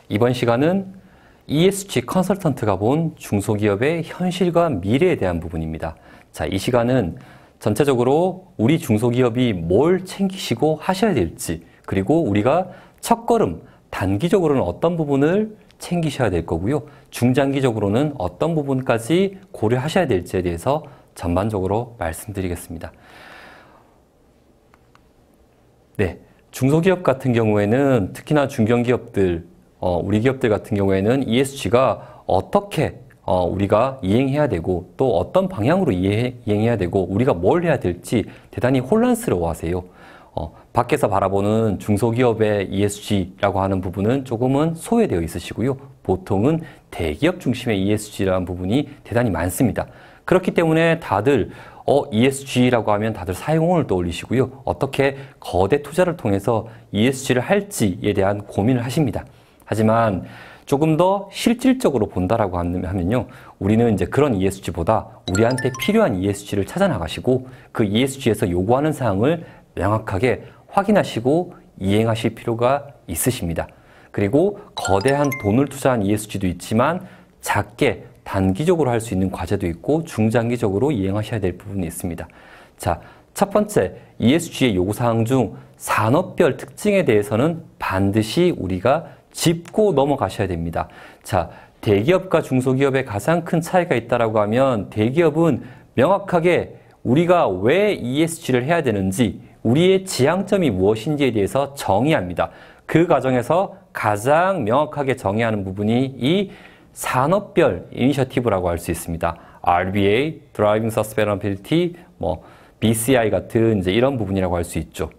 이번 시간은 ESG 컨설턴트가 본 중소기업의 현실과 미래에 대한 부분입니다. 자, 이 시간은 전체적으로 우리 중소기업이 뭘 챙기시고 하셔야 될지, 그리고 우리가 첫걸음, 단기적으로는 어떤 부분을 챙기셔야 될 거고요. 중장기적으로는 어떤 부분까지 고려하셔야 될지에 대해서 전반적으로 말씀드리겠습니다. 네, 중소기업 같은 경우에는 특히나 중견기업들, 우리 기업들 같은 경우에는 ESG가 어떻게 우리가 이행해야 되고 또 어떤 방향으로 이행해야 되고 우리가 뭘 해야 될지 대단히 혼란스러워하세요. 밖에서 바라보는 중소기업의 ESG라고 하는 부분은 조금은 소외되어 있으시고요. 보통은 대기업 중심의 ESG라는 부분이 대단히 많습니다. 그렇기 때문에 다들 ESG라고 하면 다들 사용을 떠올리시고요. 어떻게 거대 투자를 통해서 ESG를 할지에 대한 고민을 하십니다. 하지만 조금 더 실질적으로 본다라고 하면요. 우리는 이제 그런 ESG보다 우리한테 필요한 ESG를 찾아 나가시고 그 ESG에서 요구하는 사항을 명확하게 확인하시고 이행하실 필요가 있으십니다. 그리고 거대한 돈을 투자한 ESG도 있지만 작게 단기적으로 할 수 있는 과제도 있고 중장기적으로 이행하셔야 될 부분이 있습니다. 자, 첫 번째 ESG의 요구사항 중 산업별 특징에 대해서는 반드시 우리가 짚고 넘어가셔야 됩니다. 자, 대기업과 중소기업의 가장 큰 차이가 있다라고 하면 대기업은 명확하게 우리가 왜 ESG를 해야 되는지 우리의 지향점이 무엇인지에 대해서 정의합니다. 그 과정에서 가장 명확하게 정의하는 부분이 이 산업별 이니셔티브라고 할 수 있습니다. RBA, Driving Sustainability, BCI 같은 이제 이런 부분이라고 할 수 있죠.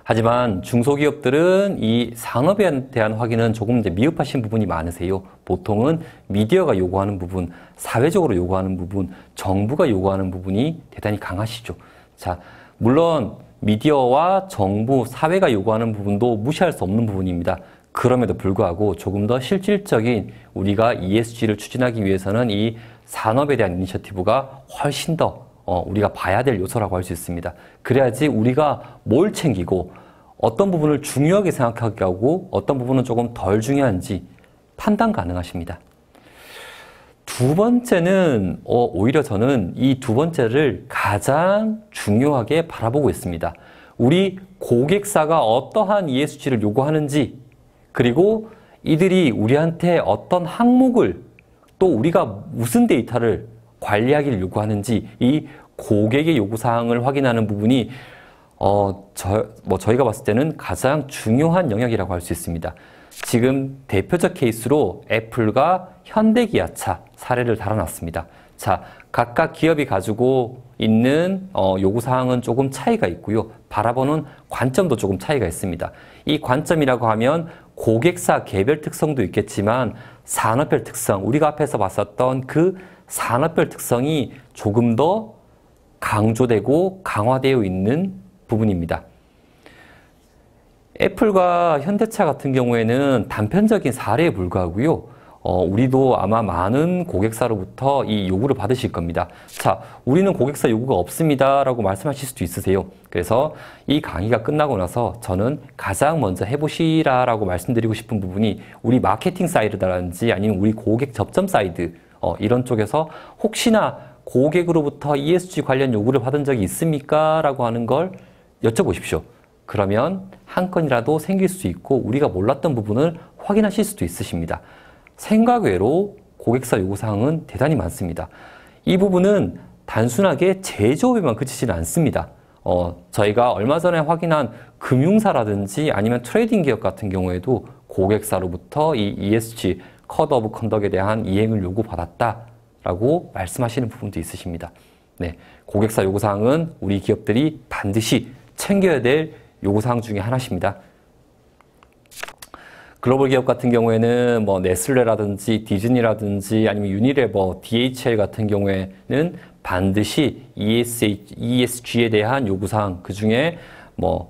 하지만 중소기업들은 이 산업에 대한 확인은 조금 이제 미흡하신 부분이 많으세요. 보통은 미디어가 요구하는 부분, 사회적으로 요구하는 부분, 정부가 요구하는 부분이 대단히 강하시죠. 자, 물론 미디어와 정부, 사회가 요구하는 부분도 무시할 수 없는 부분입니다. 그럼에도 불구하고 조금 더 실질적인 우리가 ESG를 추진하기 위해서는 이 산업에 대한 이니셔티브가 훨씬 더 우리가 봐야 될 요소라고 할 수 있습니다. 그래야지 우리가 뭘 챙기고 어떤 부분을 중요하게 생각하게 하고 어떤 부분은 조금 덜 중요한지 판단 가능하십니다. 두 번째는 오히려 저는 이 두 번째를 가장 중요하게 바라보고 있습니다. 우리 고객사가 어떠한 ESG를 요구하는지 그리고 이들이 우리한테 어떤 항목을 또 우리가 무슨 데이터를 관리하기를 요구하는지 이 고객의 요구사항을 확인하는 부분이 저희가 봤을 때는 가장 중요한 영역이라고 할 수 있습니다. 지금 대표적 케이스로 애플과 현대기아차 사례를 달아놨습니다. 자, 각각 기업이 가지고 있는 요구사항은 조금 차이가 있고요. 바라보는 관점도 조금 차이가 있습니다. 이 관점이라고 하면 고객사 개별 특성도 있겠지만 산업별 특성, 우리가 앞에서 봤었던 그 산업별 특성이 조금 더 강조되고 강화되어 있는 부분입니다. 애플과 현대차 같은 경우에는 단편적인 사례에 불과하고요. 우리도 아마 많은 고객사로부터 이 요구를 받으실 겁니다. 자, 우리는 고객사 요구가 없습니다 라고 말씀하실 수도 있으세요. 그래서 이 강의가 끝나고 나서 저는 가장 먼저 해보시라라고 말씀드리고 싶은 부분이 우리 마케팅 사이드라든지 아니면 우리 고객 접점 사이드 이런 쪽에서 혹시나 고객으로부터 ESG 관련 요구를 받은 적이 있습니까? 라고 하는 걸 여쭤보십시오. 그러면 한 건이라도 생길 수 있고 우리가 몰랐던 부분을 확인하실 수도 있으십니다. 생각 외로 고객사 요구사항은 대단히 많습니다. 이 부분은 단순하게 제조업에만 그치지는 않습니다. 저희가 얼마 전에 확인한 금융사라든지 아니면 트레이딩 기업 같은 경우에도 고객사로부터 이 ESG, 코드 오브 컨덕에 대한 이행을 요구받았다라고 말씀하시는 부분도 있으십니다. 네, 고객사 요구사항은 우리 기업들이 반드시 챙겨야 될 요구사항 중에 하나십니다. 글로벌 기업 같은 경우에는 네슬레라든지 디즈니라든지 아니면 유니레버, DHL 같은 경우에는 반드시 ESG에 대한 요구사항, 그 중에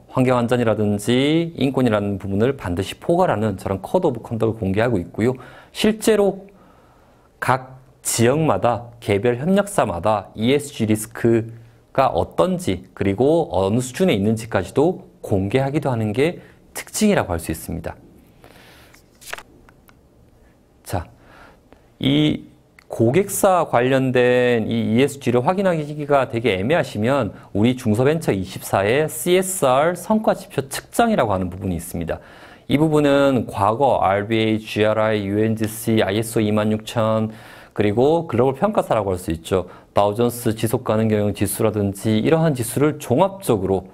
환경안전이라든지 인권이라는 부분을 반드시 포괄하는 저런 코드 오브 컨덕을 공개하고 있고요. 실제로 각 지역마다 개별 협력사마다 ESG 리스크가 어떤지 그리고 어느 수준에 있는지까지도 공개하기도 하는 게 특징이라고 할 수 있습니다. 자, 이 고객사 관련된 이 ESG를 확인하기가 되게 애매하시면 우리 중소벤처24의 CSR 성과지표 측정이라고 하는 부분이 있습니다. 이 부분은 과거 RBA, GRI, UNGC, ISO 26000 그리고 글로벌 평가사라고 할 수 있죠. 다우존스 지속가능 경영 지수라든지 이러한 지수를 종합적으로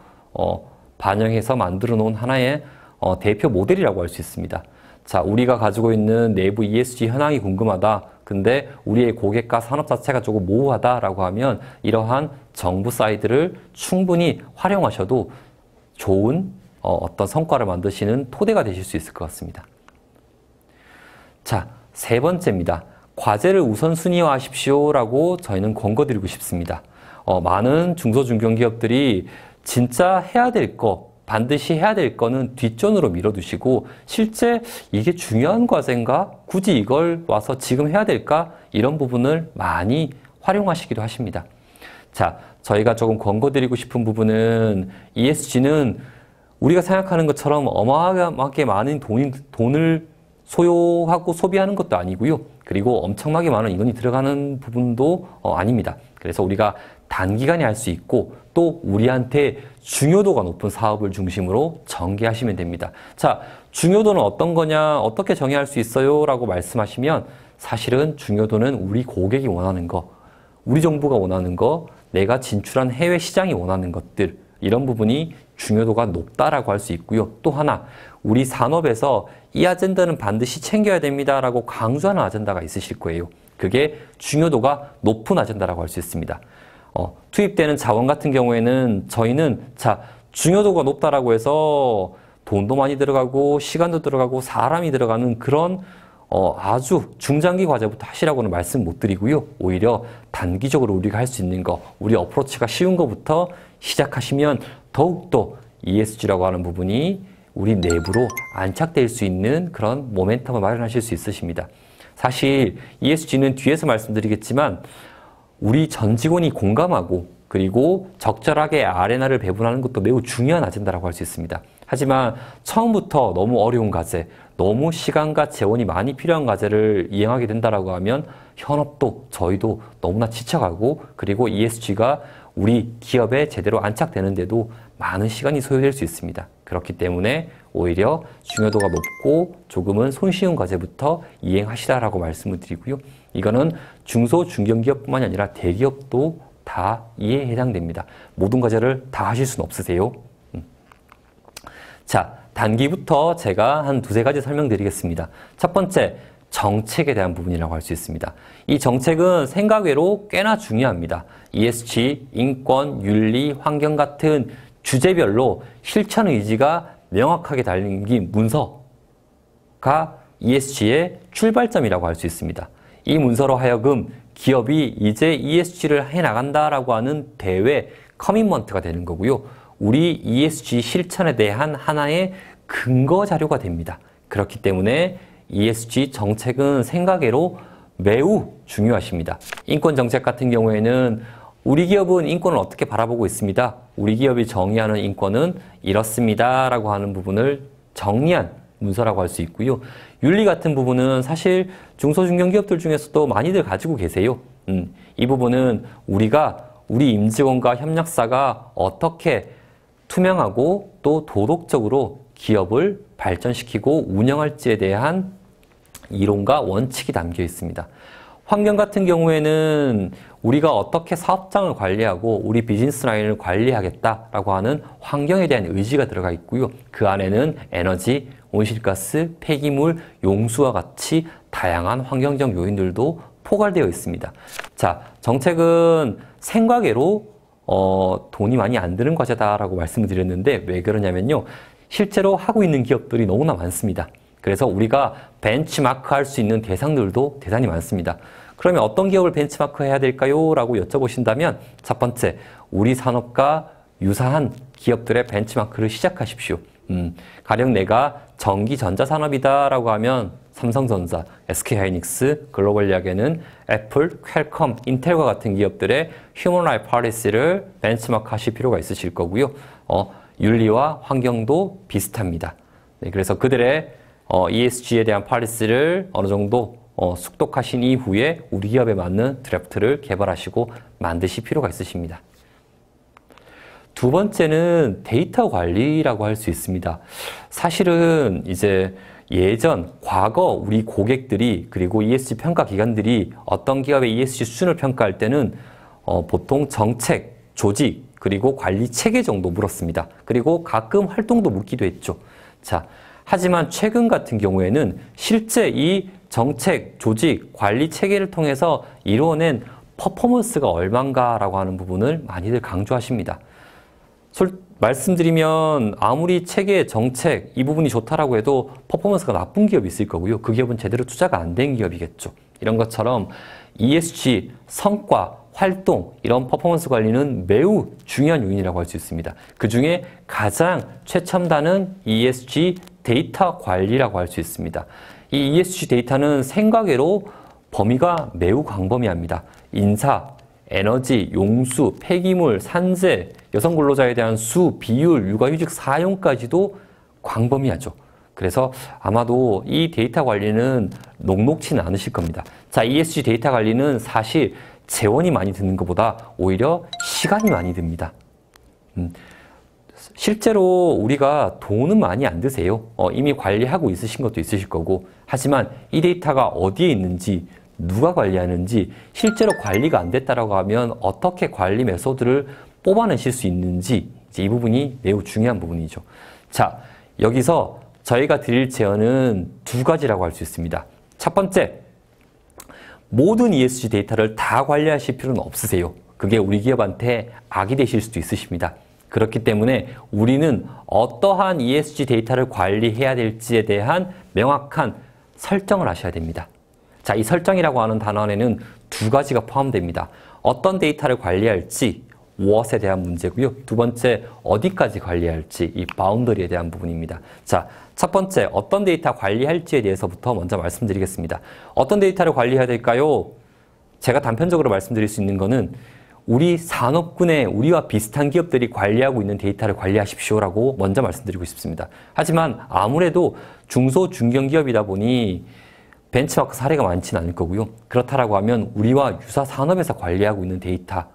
반영해서 만들어 놓은 하나의 대표 모델이라고 할 수 있습니다. 자, 우리가 가지고 있는 내부 ESG 현황이 궁금하다. 근데 우리의 고객과 산업 자체가 조금 모호하다라고 하면 이러한 정부 사이트를 충분히 활용하셔도 좋은 어떤 성과를 만드시는 토대가 되실 수 있을 것 같습니다. 자, 세 번째입니다. 과제를 우선순위화하십시오라고 저희는 권고드리고 싶습니다. 많은 중소중견기업들이 진짜 해야 될 거, 반드시 해야 될 거는 뒷전으로 밀어두시고 실제 이게 중요한 과제인가? 굳이 이걸 와서 지금 해야 될까? 이런 부분을 많이 활용하시기도 하십니다. 자, 저희가 조금 권고드리고 싶은 부분은 ESG는 우리가 생각하는 것처럼 어마어마하게 많은 돈을 소요하고 소비하는 것도 아니고요. 그리고 엄청나게 많은 인원이 들어가는 부분도 아닙니다. 그래서 우리가 단기간에 할 수 있고 또 우리한테 중요도가 높은 사업을 중심으로 전개하시면 됩니다. 자, 중요도는 어떤 거냐, 어떻게 정의할 수 있어요? 라고 말씀하시면 사실은 중요도는 우리 고객이 원하는 거, 우리 정부가 원하는 거, 내가 진출한 해외 시장이 원하는 것들 이런 부분이 중요도가 높다라고 할 수 있고요. 또 하나, 우리 산업에서 이 아젠다는 반드시 챙겨야 됩니다라고 강조하는 아젠다가 있으실 거예요. 그게 중요도가 높은 아젠다라고 할 수 있습니다. 투입되는 자원 같은 경우에는 저희는 중요도가 높다라고 해서 돈도 많이 들어가고 시간도 들어가고 사람이 들어가는 그런 아주 중장기 과제부터 하시라고는 말씀 못 드리고요. 오히려 단기적으로 우리가 할 수 있는 거, 우리 어프로치가 쉬운 것부터 시작하시면 더욱더 ESG라고 하는 부분이 우리 내부로 안착될 수 있는 그런 모멘텀을 마련하실 수 있으십니다. 사실 ESG는 뒤에서 말씀드리겠지만 우리 전 직원이 공감하고 그리고 적절하게 R&R을 배분하는 것도 매우 중요한 아젠다라고 할 수 있습니다. 하지만 처음부터 너무 어려운 과제, 너무 시간과 재원이 많이 필요한 과제를 이행하게 된다라고 하면 현업도 저희도 너무나 지쳐가고 그리고 ESG가 우리 기업에 제대로 안착되는데도 많은 시간이 소요될 수 있습니다. 그렇기 때문에 오히려 중요도가 높고 조금은 손쉬운 과제부터 이행하시라라고 말씀을 드리고요. 이거는 중소, 중견기업뿐만이 아니라 대기업도 다 이에 해당됩니다. 모든 과제를 다 하실 수는 없으세요. 자, 단기부터 제가 한 두세 가지 설명드리겠습니다. 첫 번째, 정책에 대한 부분이라고 할 수 있습니다. 이 정책은 생각외로 꽤나 중요합니다. ESG, 인권, 윤리, 환경 같은 주제별로 실천 의지가 명확하게 달린 문서가 ESG의 출발점이라고 할 수 있습니다. 이 문서로 하여금 기업이 이제 ESG를 해나간다라고 하는 대외 커밋먼트가 되는 거고요. 우리 ESG 실천에 대한 하나의 근거 자료가 됩니다. 그렇기 때문에 ESG 정책은 생각외로 매우 중요하십니다. 인권 정책 같은 경우에는 우리 기업은 인권을 어떻게 바라보고 있습니다. 우리 기업이 정의하는 인권은 이렇습니다. 라고 하는 부분을 정리한 문서라고 할 수 있고요. 윤리 같은 부분은 사실 중소중견기업들 중에서도 많이들 가지고 계세요. 이 부분은 우리 임직원과 협력사가 어떻게 투명하고 또 도덕적으로 기업을 발전시키고 운영할지에 대한 이론과 원칙이 담겨 있습니다. 환경 같은 경우에는 우리가 어떻게 사업장을 관리하고 우리 비즈니스 라인을 관리하겠다라고 하는 환경에 대한 의지가 들어가 있고요. 그 안에는 에너지, 온실가스, 폐기물, 용수와 같이 다양한 환경적 요인들도 포괄되어 있습니다. 자, 정책은 생각외로 돈이 많이 안 드는 과제다라고 말씀을 드렸는데 왜 그러냐면요. 실제로 하고 있는 기업들이 너무나 많습니다. 그래서 우리가 벤치마크 할 수 있는 대상들도 대단히 많습니다. 그러면 어떤 기업을 벤치마크 해야 될까요? 라고 여쭤보신다면 첫 번째, 우리 산업과 유사한 기업들의 벤치마크를 시작하십시오. 가령 내가 전기 전자산업이다 라고 하면 삼성전자, SK하이닉스, 글로벌 야게는 애플, 퀄컴, 인텔과 같은 기업들의 휴먼 라이프 policy를 벤치마크 하실 필요가 있으실 거고요. 윤리와 환경도 비슷합니다. 네, 그래서 그들의 ESG에 대한 policy를 어느 정도 숙독하신 이후에 우리 기업에 맞는 드래프트를 개발하시고 만드실 필요가 있으십니다. 두 번째는 데이터 관리라고 할 수 있습니다. 사실은 이제 과거 우리 고객들이 그리고 ESG 평가 기관들이 어떤 기업의 ESG 수준을 평가할 때는 보통 정책, 조직, 그리고 관리 체계 정도 물었습니다. 그리고 가끔 활동도 묻기도 했죠. 자, 하지만 최근 같은 경우에는 실제 이 정책, 조직, 관리 체계를 통해서 이루어낸 퍼포먼스가 얼마인가라고 하는 부분을 많이들 강조하십니다. 말씀드리면 아무리 체계, 정책 이 부분이 좋다라고 해도 퍼포먼스가 나쁜 기업이 있을 거고요. 그 기업은 제대로 투자가 안 된 기업이겠죠. 이런 것처럼 ESG, 성과, 활동 이런 퍼포먼스 관리는 매우 중요한 요인이라고 할 수 있습니다. 그중에 가장 최첨단은 ESG 데이터 관리라고 할 수 있습니다. 이 ESG 데이터는 생각외로 범위가 매우 광범위합니다. 인사, 에너지, 용수, 폐기물, 산재, 여성 근로자에 대한 수, 비율, 육아휴직 사용까지도 광범위하죠. 그래서 아마도 이 데이터 관리는 녹록치는 않으실 겁니다. 자, ESG 데이터 관리는 사실 재원이 많이 드는 것보다 오히려 시간이 많이 듭니다. 실제로 우리가 돈은 많이 안 드세요. 이미 관리하고 있으신 것도 있으실 거고, 하지만 이 데이터가 어디에 있는지, 누가 관리하는지, 실제로 관리가 안 됐다라고 하면 어떻게 관리 메소드를 뽑아내실 수 있는지, 이제 이 부분이 매우 중요한 부분이죠. 자, 여기서 저희가 드릴 제언은 두 가지라고 할 수 있습니다. 첫 번째, 모든 ESG 데이터를 다 관리하실 필요는 없으세요. 그게 우리 기업한테 악이 되실 수도 있으십니다. 그렇기 때문에 우리는 어떠한 ESG 데이터를 관리해야 될지에 대한 명확한 설정을 하셔야 됩니다. 자, 이 설정이라고 하는 단어 안에는 두 가지가 포함됩니다. 어떤 데이터를 관리할지, 무엇에 대한 문제고요. 두 번째, 어디까지 관리할지, 이 바운더리에 대한 부분입니다. 자, 첫 번째, 어떤 데이터 관리할지에 대해서부터 먼저 말씀드리겠습니다. 어떤 데이터를 관리해야 될까요? 제가 단편적으로 말씀드릴 수 있는 거는 우리 산업군의 우리와 비슷한 기업들이 관리하고 있는 데이터를 관리하십시오라고 먼저 말씀드리고 싶습니다. 하지만 아무래도 중소, 중견기업이다 보니 벤치마크 사례가 많지는 않을 거고요. 그렇다라고 하면 우리와 유사 산업에서 관리하고 있는 데이터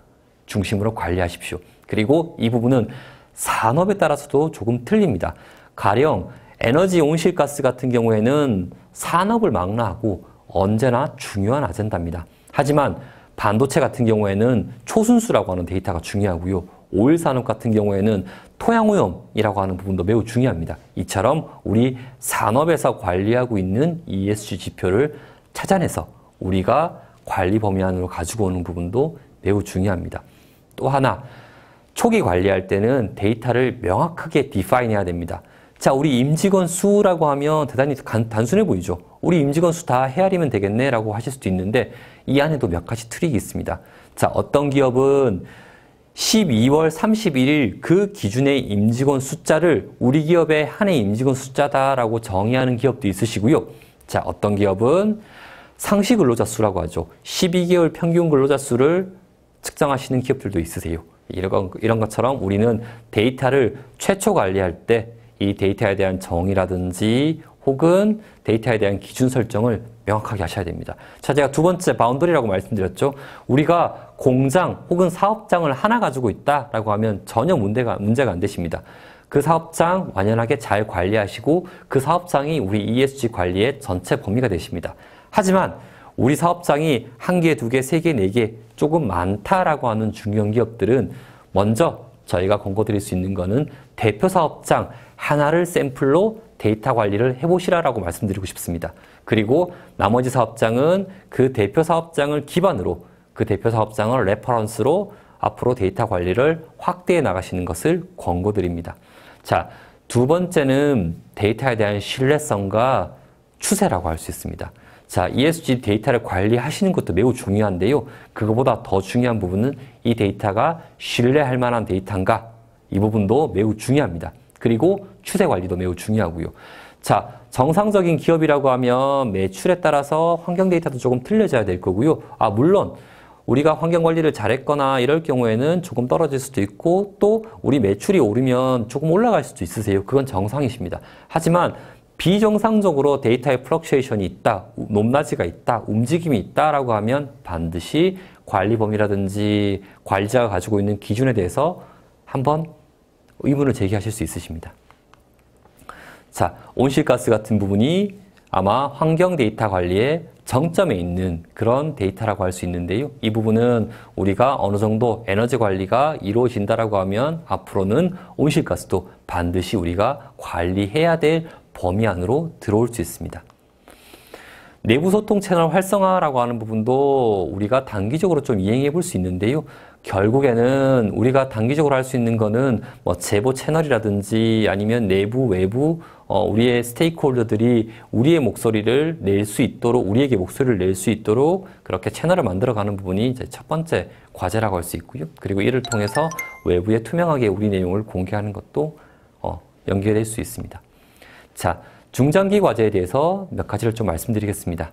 중심으로 관리하십시오. 그리고 이 부분은 산업에 따라서도 조금 틀립니다. 가령 에너지 온실가스 같은 경우에는 산업을 망라하고 언제나 중요한 아젠다입니다. 하지만 반도체 같은 경우에는 초순수라고 하는 데이터가 중요하고요. 오일 산업 같은 경우에는 토양오염이라고 하는 부분도 매우 중요합니다. 이처럼 우리 산업에서 관리하고 있는 ESG 지표를 찾아내서 우리가 관리 범위 안으로 가지고 오는 부분도 매우 중요합니다. 또 하나, 초기 관리할 때는 데이터를 명확하게 디파인 해야 됩니다. 자, 우리 임직원 수라고 하면 대단히 단순해 보이죠. 우리 임직원 수 다 헤아리면 되겠네 라고 하실 수도 있는데 이 안에도 몇 가지 트릭이 있습니다. 자, 어떤 기업은 12월 31일 그 기준의 임직원 숫자를 우리 기업의 한 해 임직원 숫자다라고 정의하는 기업도 있으시고요. 자, 어떤 기업은 상시 근로자 수라고 하죠. 12개월 평균 근로자 수를 측정하시는 기업들도 있으세요. 이런 것처럼 우리는 데이터를 최초 관리할 때 이 데이터에 대한 정의라든지 혹은 데이터에 대한 기준 설정을 명확하게 하셔야 됩니다. 자, 제가 두 번째 바운더리라고 말씀드렸죠. 우리가 공장 혹은 사업장을 하나 가지고 있다라고 하면 전혀 문제가 안 되십니다. 그 사업장 완연하게 잘 관리하시고 그 사업장이 우리 ESG 관리의 전체 범위가 되십니다. 하지만 우리 사업장이 한 개, 두 개, 세 개, 네 개 조금 많다라고 하는 중견 기업들은 먼저 저희가 권고드릴 수 있는 거는 대표 사업장 하나를 샘플로 데이터 관리를 해보시라라고 말씀드리고 싶습니다. 그리고 나머지 사업장은 그 대표 사업장을 기반으로 그 대표 사업장을 레퍼런스로 앞으로 데이터 관리를 확대해 나가시는 것을 권고드립니다. 자, 두 번째는 데이터에 대한 신뢰성과 추세라고 할 수 있습니다. 자, ESG 데이터를 관리하시는 것도 매우 중요한데요. 그거보다 더 중요한 부분은 이 데이터가 신뢰할 만한 데이터인가? 이 부분도 매우 중요합니다. 그리고 추세 관리도 매우 중요하고요. 자, 정상적인 기업이라고 하면 매출에 따라서 환경 데이터도 조금 틀려져야 될 거고요. 물론 우리가 환경 관리를 잘했거나 이럴 경우에는 조금 떨어질 수도 있고 또 우리 매출이 오르면 조금 올라갈 수도 있으세요. 그건 정상이십니다. 하지만 비정상적으로 데이터의 플럭추에이션이 있다, 높낮이가 있다, 움직임이 있다라고 하면 반드시 관리 범위라든지 관리자가 가지고 있는 기준에 대해서 한번 의문을 제기하실 수 있으십니다. 자, 온실가스 같은 부분이 아마 환경 데이터 관리의 정점에 있는 그런 데이터라고 할 수 있는데요. 이 부분은 우리가 어느 정도 에너지 관리가 이루어진다라고 하면 앞으로는 온실가스도 반드시 우리가 관리해야 될 범위 안으로 들어올 수 있습니다. 내부 소통 채널 활성화라고 하는 부분도 우리가 단기적으로 좀 이행해 볼 수 있는데요. 결국에는 우리가 단기적으로 할 수 있는 거는 뭐 제보 채널이라든지 아니면 내부, 외부, 우리의 스테이크홀더들이 우리의 목소리를 낼 수 있도록, 우리에게 목소리를 낼 수 있도록 그렇게 채널을 만들어가는 부분이 이제 첫 번째 과제라고 할 수 있고요. 그리고 이를 통해서 외부에 투명하게 우리 내용을 공개하는 것도 연계될 수 있습니다. 자, 중장기 과제에 대해서 몇 가지를 좀 말씀드리겠습니다.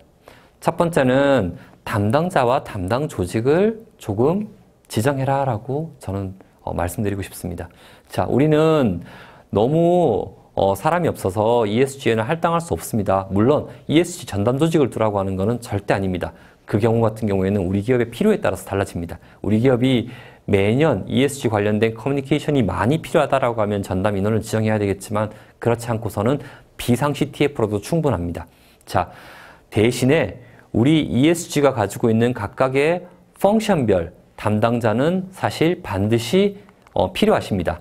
첫 번째는 담당자와 담당 조직을 조금 지정해라 라고 저는 말씀드리고 싶습니다. 자, 우리는 너무 사람이 없어서 ESG에는 할당할 수 없습니다. 물론 ESG 전담 조직을 두라고 하는 것은 절대 아닙니다. 그 경우 같은 경우에는 우리 기업의 필요에 따라서 달라집니다. 우리 기업이 매년 ESG 관련된 커뮤니케이션이 많이 필요하다라고 하면 전담 인원을 지정해야 되겠지만 그렇지 않고서는 비상시 TF로도 충분합니다. 자, 대신에 우리 ESG가 가지고 있는 각각의 펑션별 담당자는 사실 반드시 필요하십니다.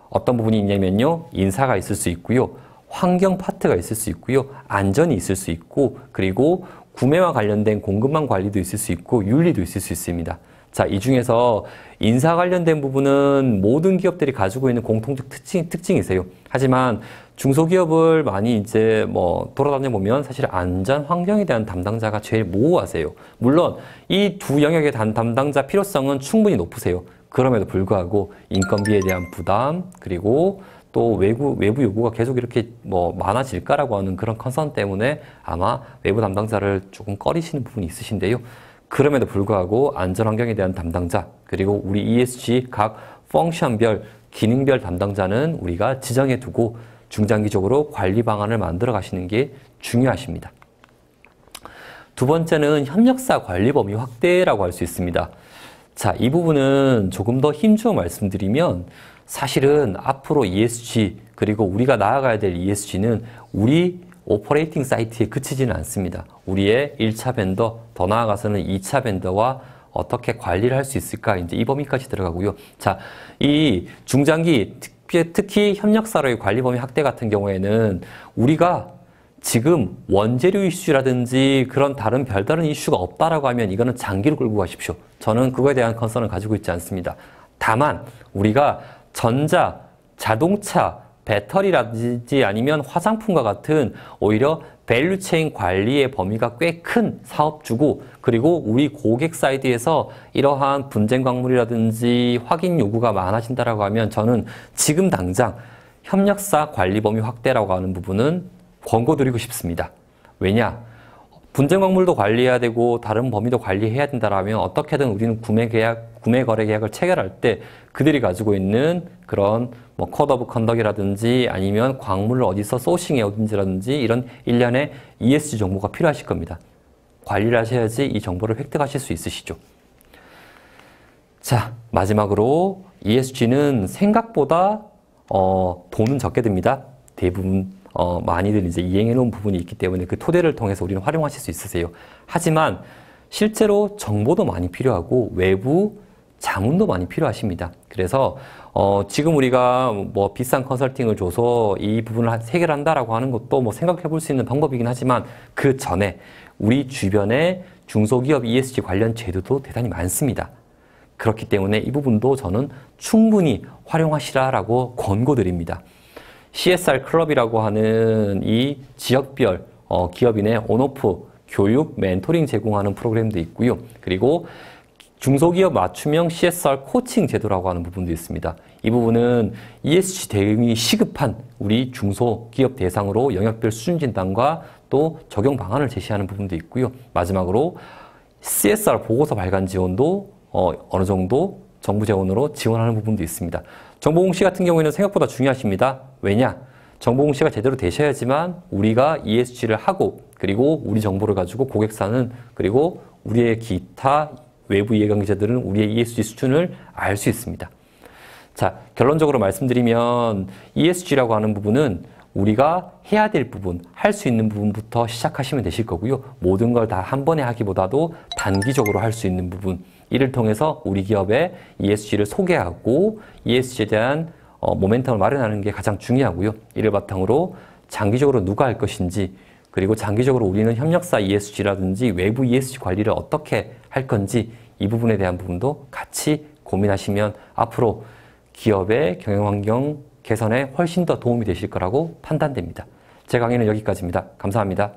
어떤 부분이 있냐면요. 인사가 있을 수 있고요. 환경 파트가 있을 수 있고요. 안전이 있을 수 있고 그리고 구매와 관련된 공급망 관리도 있을 수 있고 윤리도 있을 수 있습니다. 자, 이 중에서 인사 관련된 부분은 모든 기업들이 가지고 있는 공통적 특징이세요. 하지만 중소기업을 많이 이제 돌아다녀 보면 사실 안전 환경에 대한 담당자가 제일 모호하세요. 물론 이 두 영역의 담당자 필요성은 충분히 높으세요. 그럼에도 불구하고 인건비에 대한 부담 그리고 또 외부 요구가 계속 이렇게 많아질까라고 하는 그런 컨선 때문에 아마 외부 담당자를 조금 꺼리시는 부분이 있으신데요. 그럼에도 불구하고 안전환경에 대한 담당자 그리고 우리 ESG 각 펑션별 기능별 담당자는 우리가 지정해 두고 중장기적으로 관리 방안을 만들어 가시는 게 중요하십니다. 두 번째는 협력사 관리 범위 확대라고 할 수 있습니다. 자, 이 부분은 조금 더 힘주어 말씀드리면 사실은 앞으로 ESG 그리고 우리가 나아가야 될 ESG는 우리 오퍼레이팅 사이트에 그치지는 않습니다. 우리의 1차 벤더, 더 나아가서는 2차 벤더와 어떻게 관리를 할 수 있을까? 이제 이 범위까지 들어가고요. 자, 이 중장기, 특히 협력사로의 관리 범위 확대 같은 경우에는 우리가 지금 원재료 이슈라든지 그런 다른 별다른 이슈가 없다라고 하면 이거는 장기로 끌고 가십시오. 저는 그거에 대한 컨선을 가지고 있지 않습니다. 다만 우리가 전자, 자동차, 배터리라든지 아니면 화장품과 같은 오히려 밸류체인 관리의 범위가 꽤 큰 사업주고 그리고 우리 고객 사이드에서 이러한 분쟁 광물이라든지 확인 요구가 많아진다라고 하면 저는 지금 당장 협력사 관리 범위 확대라고 하는 부분은 권고드리고 싶습니다. 왜냐? 분쟁 광물도 관리해야 되고 다른 범위도 관리해야 된다라면 어떻게든 우리는 구매 거래 계약을 체결할 때 그들이 가지고 있는 그런 코드 오브 컨덕이라든지 아니면 광물을 어디서 소싱해 오든지라든지 이런 일련의 ESG 정보가 필요하실 겁니다. 관리를 하셔야지 이 정보를 획득하실 수 있으시죠. 자, 마지막으로 ESG는 생각보다 돈은 적게 듭니다. 대부분 많이들 이제 이행해 놓은 부분이 있기 때문에 그 토대를 통해서 우리는 활용하실 수 있으세요. 하지만 실제로 정보도 많이 필요하고 외부 자문도 많이 필요하십니다. 그래서 지금 우리가 비싼 컨설팅을 줘서 이 부분을 해결한다라고 하는 것도 생각해 볼 수 있는 방법이긴 하지만 그 전에 우리 주변에 중소기업 ESG 관련 제도도 대단히 많습니다. 그렇기 때문에 이 부분도 저는 충분히 활용하시라라고 권고드립니다. CSR 클럽이라고 하는 이 지역별 기업인의 온오프 교육, 멘토링 제공하는 프로그램도 있고요. 그리고 중소기업 맞춤형 CSR 코칭 제도라고 하는 부분도 있습니다. 이 부분은 ESG 대응이 시급한 우리 중소기업 대상으로 영역별 수준 진단과 또 적용 방안을 제시하는 부분도 있고요. 마지막으로 CSR 보고서 발간 지원도 어느 정도 정부 재원으로 지원하는 부분도 있습니다. 정보 공시 같은 경우에는 생각보다 중요하십니다. 왜냐? 정보 공시가 제대로 되셔야지만 우리가 ESG를 하고 그리고 우리 정보를 가지고 고객사는 그리고 우리의 기타 외부 이해관계자들은 우리의 ESG 수준을 알 수 있습니다. 자, 결론적으로 말씀드리면 ESG라고 하는 부분은 우리가 해야 될 부분, 할 수 있는 부분부터 시작하시면 되실 거고요. 모든 걸 다 한 번에 하기보다도 단기적으로 할 수 있는 부분, 이를 통해서 우리 기업의 ESG를 소개하고 ESG에 대한 모멘텀을 마련하는 게 가장 중요하고요. 이를 바탕으로 장기적으로 누가 할 것인지 그리고 장기적으로 우리는 협력사 ESG라든지 외부 ESG 관리를 어떻게 할 건지 이 부분에 대한 부분도 같이 고민하시면 앞으로 기업의 경영환경 개선에 훨씬 더 도움이 되실 거라고 판단됩니다. 제 강의는 여기까지입니다. 감사합니다.